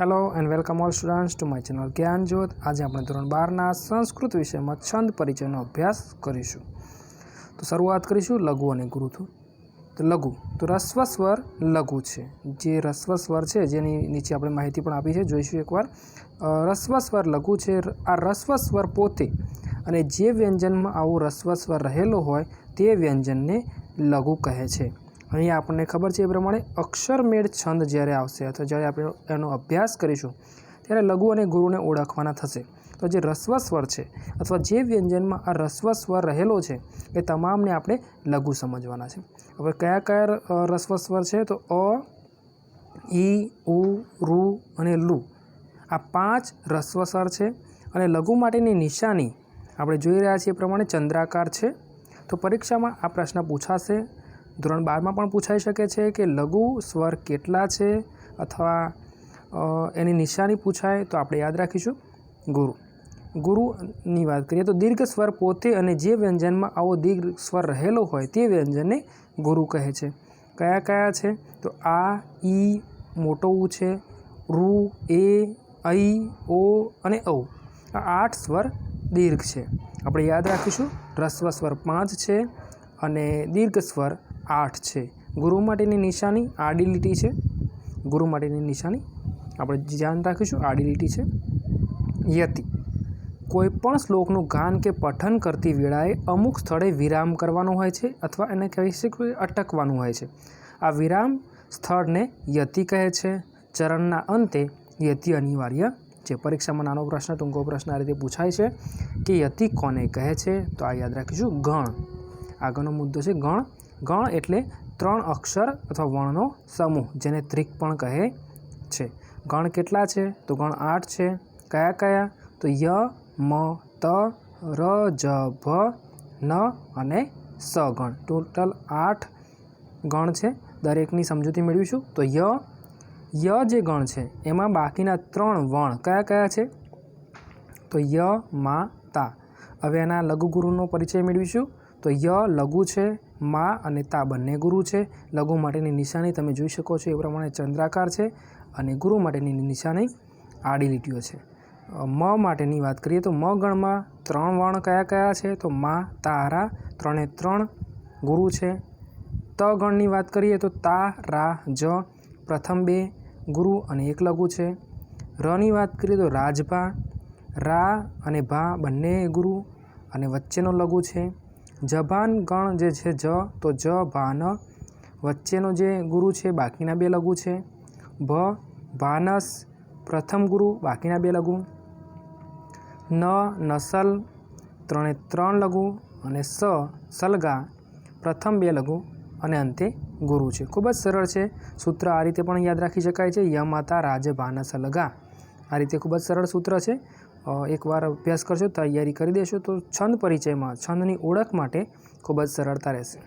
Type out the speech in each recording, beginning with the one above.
Hello and welcome all students to my channel Gyan Jyot. आज આપણે ધોરણ 12 સંસ્કૃત વિષયમાં છંદ પરિચયનો અભ્યાસ કરીશું। તો શરૂઆત કરીશું લઘુ અને ગુરુથી। તો લઘુ તો રસ્વ સ્વર લઘુ છે। જે રસ્વ સ્વર છે જેની નીચે આપણે માહિતી પણ આપી છે, જોઈશું એકવાર। રસ્વ સ્વર લઘુ છે। આ રસ્વ સ્વર પોતે અને જે વ્યંજનમાં આવો રસ્વ સ્વર રહેલો હોય તે વ્યંજનને લઘુ કહે છે। અહીં આપણને ખબર છે એ પ્રમાણે અક્ષરમેળ છંદ જ્યારે આવશે અથવા જ્યારે આપણે એનો અભ્યાસ કરીશું ત્યારે લઘુ અને ગુરુને ઓળખવાના થશે। તો જે રસ્વ સ્વર છે અથવા જે વ્યંજનમાં આ રસ્વ સ્વર રહેલો છે એ તમામને આપણે લઘુ સમજવાના છે। હવે કયા કયા રસ્વ સ્વર છે? તો અ, ઈ, ઉ, રૂ અને લુ આ 5 રસ્વ સ્વર છે। અને લઘુ માટેની નિશાની આપણે જોઈ રહ્યા છીએ એ પ્રમાણે ચંદ્રાકાર છે। તો પરીક્ષામાં આ પ્રશ્ન પૂછાશે। ધોરણ 12માં પણ પૂછાઈ શકે છે કે લઘુ સ્વર કેટલા છે અથવા એની નિશાની પૂછાય તો આપણે યાદ રાખીશું ગુરુ। ગુરુની વાત કરીએ તો દીર્ઘ સ્વર પોતે અને જે વ્યંજનમાં આવો દીર્ઘ સ્વર રહેલો હોય તે વ્યંજનને ગુરુ કહે છે। કયા કયા છે? તો આ, ઈ મોટો ઉ છે, રૂ, એ, ऐ, ओ અને ઔ આ 8 સ્વર દીર્ઘ છે। આપણે યાદ રાખીશું રસ્વ સ્વર 5 છે અને દીર્ઘ સ્વર 8 છે। ગુરુ માટેની નિશાની આડી લીટી છે। ગુરુ માટેની નિશાની આપણે ધ્યાન રાખીશું આડી લીટી છે। યતિ કોઈપણ શ્લોકનું ગાન કે પઠન કરતી વેળાએ અમુક સ્થળે વિરામ કરવાનો હોય છે અથવા એને કહી શકીએ અટકવાનું હોય છે। આ વિરામ સ્થળને યતિ કહે છે। ચરણના અંતે યતિ અનિવાર્ય છે। પરીક્ષામાં નાનો પ્રશ્ન, ટૂંકો પ્રશ્ન આ રીતે પૂછાય છે કે યતિ કોને કહે છે? તો આ યાદ રાખીશું ગણ। આગળનો મુદ્દો છે ગણ। ગણ એટલે 3 અક્ષર અથવા વર્ણનો સમૂહ જેને ત્રિક પણ કહે છે। ગણ કેટલા છે? તો ગણ 8 છે। કયા કયા? તો ય, મ, ત, ર, જ, ભ, ન અને સ ગણ। ટોટલ 8 ગણ છે। દરેકની સમજૂતી મેળવીશું। તો ય જે ગણ છે એમાં બાકીના 3 વર્ણ કયા કયા છે? તો ય, મા, તા। હવે એના લઘુ ગુરુનો પરિચય મેળવીશું। તો ય લઘુ છે, મા અને તા બંને ગુરુ છે। લઘુ માટેની નિશાની તમે જોઈ શકો છો એ પ્રમાણે ચંદ્રાકાર છે અને ગુરુ માટેની નિશાની આડી લીટીઓ છે। મ માટેની વાત કરીએ તો મ ગણમાં 3 વર્ણ કયા કયા છે? તો મા, તા, રા 3 ગુરુ છે। ત ગણની વાત કરીએ તો તા, રા, જ પ્રથમ 2 ગુરુ અને 1 લઘુ છે। રની વાત કરીએ તો રાજભા, રા અને ભા બંને ગુરુ અને વચ્ચેનો લઘુ છે। જભાન ગણ જે છે જ તો જ, ભાન વચ્ચેનો જે ગુરુ છે બાકીના 2 લઘુ છે। ભ ભાનસ પ્રથમ ગુરુ બાકીના 2 લઘુ। ન નસલ 3 લઘુ અને સ સલગા પ્રથમ 2 લઘુ અને અંતે ગુરુ છે। ખૂબ જ સરળ છે। સૂત્ર આ રીતે પણ યાદ રાખી શકાય છે ય માતા રાજ ભાનસ લગા। આ રીતે ખૂબ જ સરળ સૂત્ર છે। એકવાર અભ્યાસ કરશો, તૈયારી કરી દેશો તો છંદ પરિચયમાં છંદની ઓળખ માટે ખૂબ જ સરળતા રહેશે।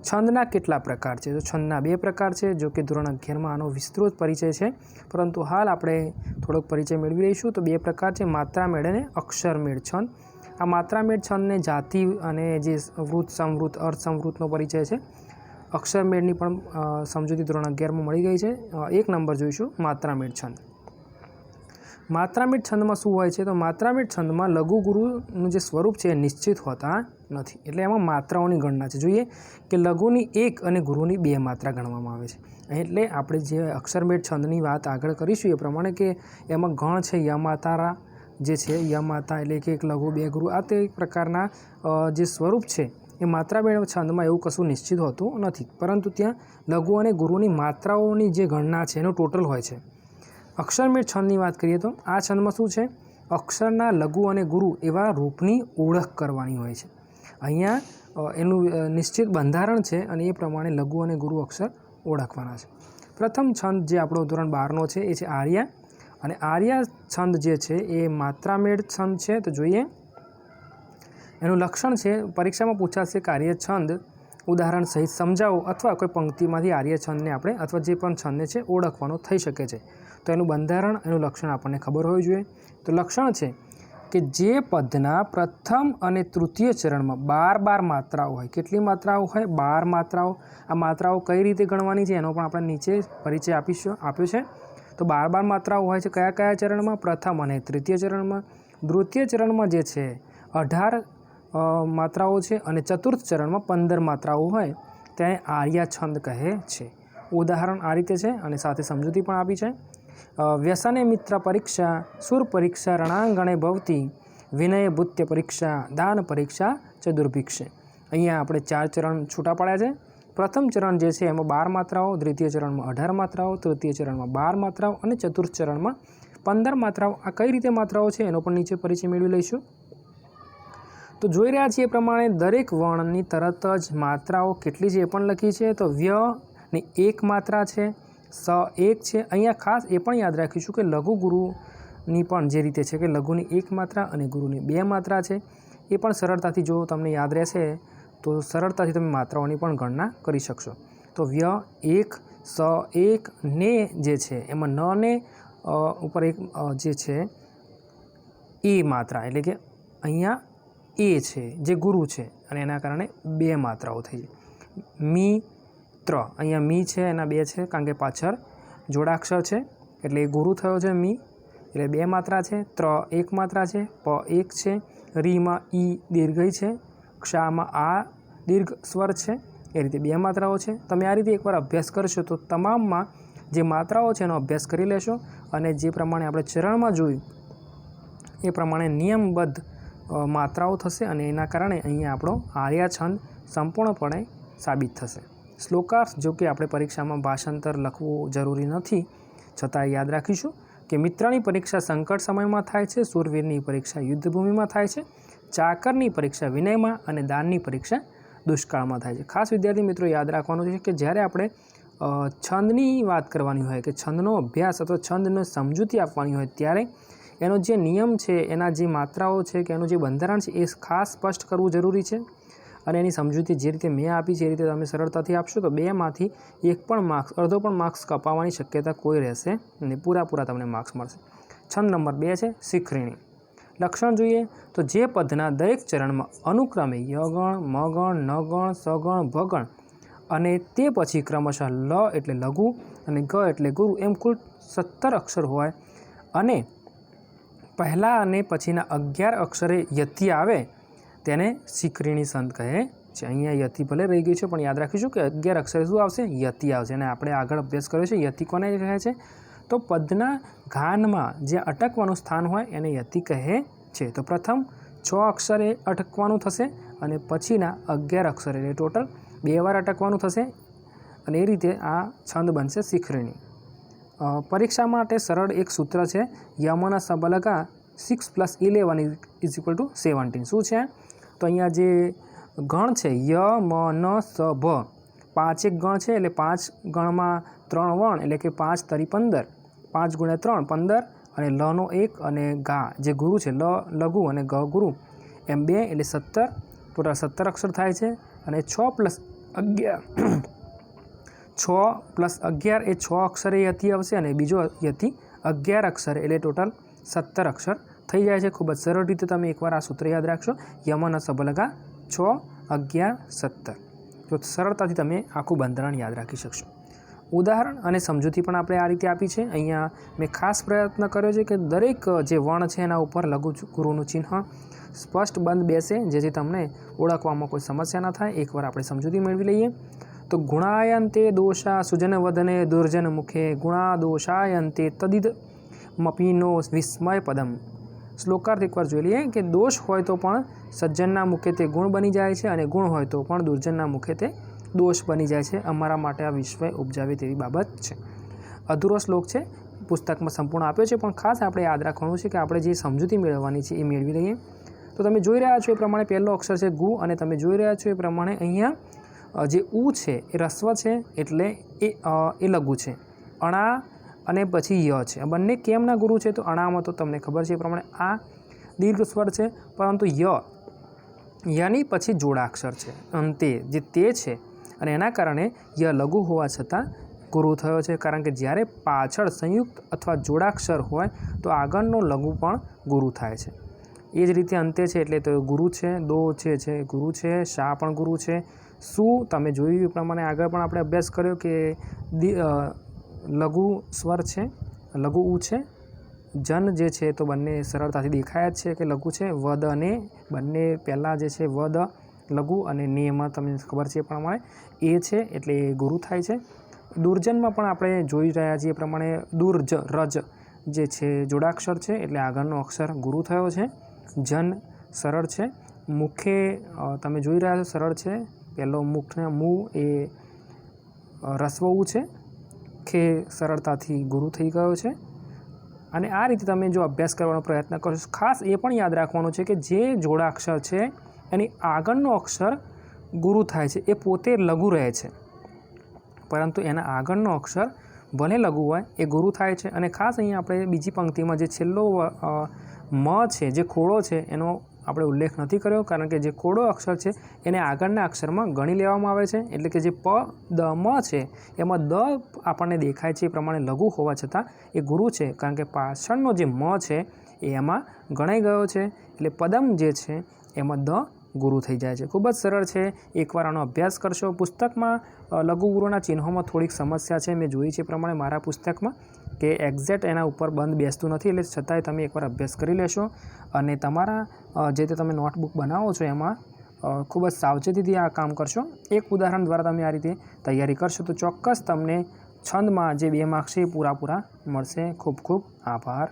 છંદના કેટલા પ્રકાર છે? તો છંદના 2 પ્રકાર છે। જો કે ધોરણ 11માં આનો વિસ્તૃત પરિચય છે, પરંતુ હાલ આપણે થોડોક પરિચય મેળવી લઈશું। તો 2 પ્રકાર છે, માત્રામેળ અને અક્ષરમેળ છંદ। આ માત્રામેળ છંદને જાતિ અને જે વૃત્ત, સમવૃત્ત, અર્ધ સમવૃત્તનો પરિચય છે। અક્ષરમેળની પણ સમજૂતી ધોરણ 11માં મળી ગઈ છે। 1 નંબર જોઈશું માત્રામેળ છંદ। માત્રામેળ છંદમાં શું હોય છે? તો માત્રામેળ છંદમાં લઘુ ગુરુનું જે સ્વરૂપ છે એ નિશ્ચિત હોતા નથી, એટલે એમાં માત્રાઓની ગણના છે। જોઈએ કે લઘુની 1 અને ગુરુની 2 માત્રા ગણવામાં આવે છે। એટલે આપણે જે અક્ષરમેળ છંદની વાત આગળ કરીશું એ પ્રમાણે કે એમાં ગણ છે ય માતા રા જે છે ય માતા એટલે કે 1 લઘુ 2 ગુરુ, આ તે પ્રકારના જે સ્વરૂપ છે એ માત્રામેળ છંદમાં એવું કશું નિશ્ચિત હોતું નથી, પરંતુ ત્યાં લઘુ અને ગુરુની માત્રાઓની જે ગણના છે એનું ટોટલ હોય છે। અક્ષરમેળ છંદની વાત કરીએ તો આ છંદમાં શું છે? અક્ષરના લઘુ અને ગુરુ એવા રૂપની ઓળખ કરવાની હોય છે। અહીંયા એનું નિશ્ચિત બંધારણ છે અને એ પ્રમાણે લઘુ અને ગુરુ અક્ષર ઓળખવાના છે। પ્રથમ છંદ જે આપણો ધોરણ 12નો છે એ છે આર્યા, અને આર્યા છંદ જે છે એ માત્રામેળ છંદ છે। તો જોઈએ એનું લક્ષણ છે, પરીક્ષામાં પૂછાશે કે આર્ય છંદ ઉદાહરણ સહિત સમજાવો અથવા કોઈ પંક્તિમાંથી આર્ય છંદને આપણે અથવા જે પણ છંદને છે ઓળખવાનો થઈ શકે છે। તો એનું બંધારણ, એનું લક્ષણ આપણને ખબર હોવી જોઈએ। તો લક્ષણ છે કે જે પદના પ્રથમ અને તૃતીય ચરણમાં 12 માત્રાઓ હોય। કેટલી માત્રાઓ હોય? 12 માત્રાઓ। આ માત્રાઓ કઈ રીતે ગણવાની છે એનો પણ આપણે નીચે પરિચય આપ્યો છે। તો 12 માત્રાઓ હોય છે કયા કયા ચરણમાં? પ્રથમ અને તૃતીય ચરણમાં. દ્વિતીય ચરણમાં જે છે 18 માત્રાઓ છે અને ચતુર્થ ચરણમાં 15 માત્રાઓ હોય ત્યાં આર્યા છંદ કહે છે. ઉદાહરણ આ રીતે છે અને સાથે સમજૂતી પણ આપી છે. વ્યસને મિત્ર પરીક્ષા, સુર પરીક્ષા રણાંગણે ભવતી, વિનય ભૂત્ય પરીક્ષા, દાન પરીક્ષા ચતુર્ભિક્ષે. અહીંયા આપણે 4 ચરણ છૂટા પાડ્યા છે. પ્રથમ ચરણ જે છે એમાં 12 માત્રાઓ, દ્વિતીય ચરણમાં 18 માત્રાઓ, તૃતીય ચરણમાં 12 માત્રાઓ અને ચતુર્થ ચરણમાં 15 માત્રાઓ. આ કઈ રીતે માત્રાઓ છે એનો પણ નીચે પરિચય મેળવી લઈશું. તો જોઈ રહ્યા છીએ એ પ્રમાણે દરેક વર્ણની તરત જ માત્રાઓ કેટલી છે એ પણ લખી છે. તો વ્યની 1 માત્રા છે, સ 1 છે. અહીંયા ખાસ એ પણ યાદ રાખીશું કે લઘુ ગુરુની પણ જે રીતે છે કે લઘુની 1 માત્રા અને ગુરુની 2 માત્રા છે. એ પણ સરળતાથી જો તમને યાદ રહેશે તો સરળતાથી તમે માત્રાઓની પણ ગણના કરી શકશો. તો વ્ય 1, સ 1, ને જે છે એમાં ન ને ઉપર એક જે છે એ માત્રા, એટલે કે અહીંયા એ છે જે ગુરુ છે અને એના કારણે 2 માત્રાઓ થઈ છે. મી ત્ર, અહીંયા મી છે એના 2 છે કારણ કે પાછળ જોડાક્ષર છે એટલે એ ગુરુ થયો છે મી, એટલે 2 માત્રા છે. ત્ર 1 માત્રા છે, પ 1 છે, રીમાં ઈ દીર્ઘઈ છે, ક્ષામાં આ દીર્ઘ સ્વર છે. એ રીતે 2 માત્રાઓ છે. તમે આ રીતે એકવાર અભ્યાસ કરશો તો તમામમાં જે માત્રાઓ છે એનો અભ્યાસ કરી લેશો અને જે પ્રમાણે આપણે ચરણમાં જોયું એ પ્રમાણે નિયમબદ્ધ માત્રાઓ થશે અને એના કારણે અહીંયા આપણો આર્યા છંદ સંપૂર્ણપણે સાબિત થશે. શ્લોકાર્થ જો કે આપણે પરીક્ષામાં ભાષાંતર લખવું જરૂરી નથી, છતાં યાદ રાખીશું કે મિત્રની પરીક્ષા સંકટ સમયમાં થાય છે, શૂરવીરની પરીક્ષા યુદ્ધભૂમિમાં થાય છે, ચાકરની પરીક્ષા વિનયમાં અને દાનની પરીક્ષા દુષ્કાળમાં થાય છે. ખાસ વિદ્યાર્થી મિત્રો યાદ રાખવાનું છે કે જ્યારે આપણે છંદની વાત કરવાની હોય કે છંદનો અભ્યાસ અથવા છંદનો સમજૂતી આપવાની હોય ત્યારે એનો જે નિયમ છે, એના જે માત્રાઓ છે કે એનું જે બંધારણ છે એ ખાસ સ્પષ્ટ કરવું જરૂરી છે. અને એની સમજૂતી જે રીતે મેં આપી છે એ રીતે તમે સરળતાથી આપશો તો 2માંથી 1 પણ માર્ક્સ, અડધો પણ માર્ક્સ કપાવવાની શક્યતા કોઈ રહેશે નહીં. પૂરા તમને માર્ક્સ મળશે. છંદ નંબર 2 છે શિખરીણી. લક્ષણ જોઈએ તો જે પદના દરેક ચરણમાં અનુક્રમે યગણ, મગણ, નગણ, સગણ, ભગણ અને તે પછી ક્રમશઃ લ એટલે લઘુ અને ગ એટલે ગુરુ એમ કુલ 17 અક્ષર હોય અને પહેલાં અને પછીના 11 અક્ષરે યતિ આવે તેને શિખરીણી છંદ કહે છે. અહીંયા યતિ ભલે રહી ગયું છે પણ યાદ રાખીશું કે 11 અક્ષરે શું આવશે? યતિ આવશે. અને આપણે આગળ અભ્યાસ કર્યો છે યતિ કોને કહે છે? તો પદના ગાનમાં જે અટકવાનું સ્થાન હોય એને યતિ કહે છે. તો પ્રથમ 6 અક્ષરે અટકવાનું થશે અને પછીના 11 અક્ષરે એટલે ટોટલ 2 વાર અટકવાનું થશે અને એ રીતે આ છંદ બનશે શિખરીણી. પરીક્ષા માટે સરળ એક સૂત્ર છે યમના સબલગા 6 + 11 = 17. શું છે? તો અહીંયા જે ગણ છે ય, મ, ન, સ, ભ, 5 એક ગણ છે એટલે 5 ગણમાં 3 વણ એટલે કે 5 તરી 15, 5 × 3 15 અને લનો 1 અને ગા જે ગુરુ છે લ લઘુ અને ગ ગુરુ એમ 2 એટલે 17, ટોટલ 17 અક્ષર થાય છે. અને 6 + 11 6 + 11 એ 6 અક્ષરે યતિ આવશે અને બીજો યતિ 11 અક્ષર એટલે ટોટલ 17 અક્ષર થઈ જાય છે. ખૂબ જ સરળ રીતે તમે એકવાર આ સૂત્ર યાદ રાખશો યમના સબલગા 6, 11, 17. તો સરળતાથી તમે આખું બંધારણ યાદ રાખી શકશો. ઉદાહરણ અને સમજૂતી પણ આપણે આ રીતે આપી છે. અહીંયા મેં ખાસ પ્રયત્ન કર્યો છે કે દરેક જે વર્ણ છે એના ઉપર લઘુ ગુરુનું ચિહ્ન સ્પષ્ટ બંધ બેસે જેથી તમને ઓળખવામાં કોઈ સમસ્યા ન થાય. એકવાર આપણે સમજૂતી મેળવી લઈએ તો ગુણાયંતે દોષા સુજન વદને દુર્જન મુખે ગુણા દોષાયંતે તદિદ મપીનો વિસ્મય પદમ. શ્લોકાર્થ એકવાર જોઈ લઈએ કે દોષ હોય તો પણ સજ્જનના મુખે તે ગુણ બની જાય છે અને ગુણ હોય તો પણ દુર્જનના મુખે તે દોષ બની જાય છે. અમારા માટે આ વિશ્વએ ઉપજાવે તેવી બાબત છે. અધૂરો શ્લોક છે, પુસ્તકમાં સંપૂર્ણ આપ્યો છે પણ ખાસ આપણે યાદ રાખવાનું છે કે આપણે જે સમજૂતી મેળવવાની છે એ મેળવી લઈએ. તો તમે જોઈ રહ્યા છો એ પ્રમાણે પહેલો અક્ષર છે ગુ અને તમે જોઈ રહ્યા છો એ પ્રમાણે અહીંયા જે ઉ છે એ રસ્વ છે એટલે એ લઘુ છે. અણા અને પછી ય છે. આ બંને કેમના ગુરુ છે? તો અણામાં તો તમને ખબર છે એ પ્રમાણે આ દીર્ઘ સ્વર છે પરંતુ યની પછી જોડાક્ષર છે અંતે જે તે છે અને એના કારણે ય લઘુ હોવા છતાં ગુરુ થયો છે. કારણ કે જ્યારે પાછળ સંયુક્ત અથવા જોડાક્ષર હોય તો આગળનો લઘુ પણ ગુરુ થાય છે. એ જ રીતે અંતે છે એટલે તો ગુરુ છે. દો છે ગુરુ છે. શા પણ ગુરુ છે. શું તમે જોયું એ પ્રમાણે આગળ પણ આપણે અભ્યાસ કર્યો કે લઘુ સ્વર છે લઘુ ઉ છે. જન જે છે તો બંને સરળતાથી દેખાય જ છે કે લઘુ છે. વદ અને બંને પહેલાં જે છે વદ લઘુ અને નેમાં તમને ખબર છે એ પ્રમાણે એ છે એટલે એ ગુરુ થાય છે. દુર્જનમાં પણ આપણે જોઈ રહ્યા છીએ એ પ્રમાણે દુર્જ રજ જે છે જોડાક્ષર છે એટલે આગળનો અક્ષર ગુરુ થયો છે. જન સરળ છે. મુખે તમે જોઈ રહ્યા છો સરળ છે. પહેલો મુખને મુ એ રસ્વ ઉ છે. ખે સરળતાથી ગુરુ થઈ ગયો છે. અને આ રીતે તમે જો અભ્યાસ કરવાનો પ્રયત્ન કરશો, ખાસ એ પણ યાદ રાખવાનું છે કે જે જોડાક્ષર છે એની આગળનો અક્ષર ગુરુ થાય છે એ પોતે લઘુ રહે છે, પરંતુ એના આગળનો અક્ષર ભલે લઘુ હોય એ ગુરુ થાય છે. અને ખાસ અહીંયા આપણે બીજી પંક્તિમાં જે છેલ્લો મ છે જે ખોડો છે એનો આપણે ઉલ્લેખ નથી કર્યો, કારણ કે જે ખોડો અક્ષર છે એને આગળના અક્ષરમાં ગણી લેવામાં આવે છે. એટલે કે જે પ દ મ છે એમાં દ આપણને દેખાય છે એ પ્રમાણે લઘુ હોવા છતાં એ ગુરુ છે, કારણ કે પાછળનો જે મ છે એ એમાં ગણાઈ ગયો છે. એટલે પદમ જે છે એમાં દ ગુરુ થઈ જાય છે. ખૂબ જ સરળ છે. એકવાર આનો અભ્યાસ કરશો. પુસ્તકમાં લઘુ ગુરુના ચિહ્નોમાં થોડીક સમસ્યા છે, મેં જોઈ છે એ પ્રમાણે મારા પુસ્તકમાં કે એક્ઝેક્ટ એના ઉપર બંધ બેસતું નથી, એટલે છતાંય તમે એકવાર અભ્યાસ કરી લેશો અને તમારા જે તે તમે નોટબુક બનાવો છો એમાં ખૂબ જ સાવચેતીથી આ કામ કરશો. એક ઉદાહરણ દ્વારા તમે આ રીતે તૈયારી કરશો તો ચોક્કસ તમને છંદમાં જે 2 માર્ક્સ છે એ પૂરા મળશે. ખૂબ ખૂબ આભાર.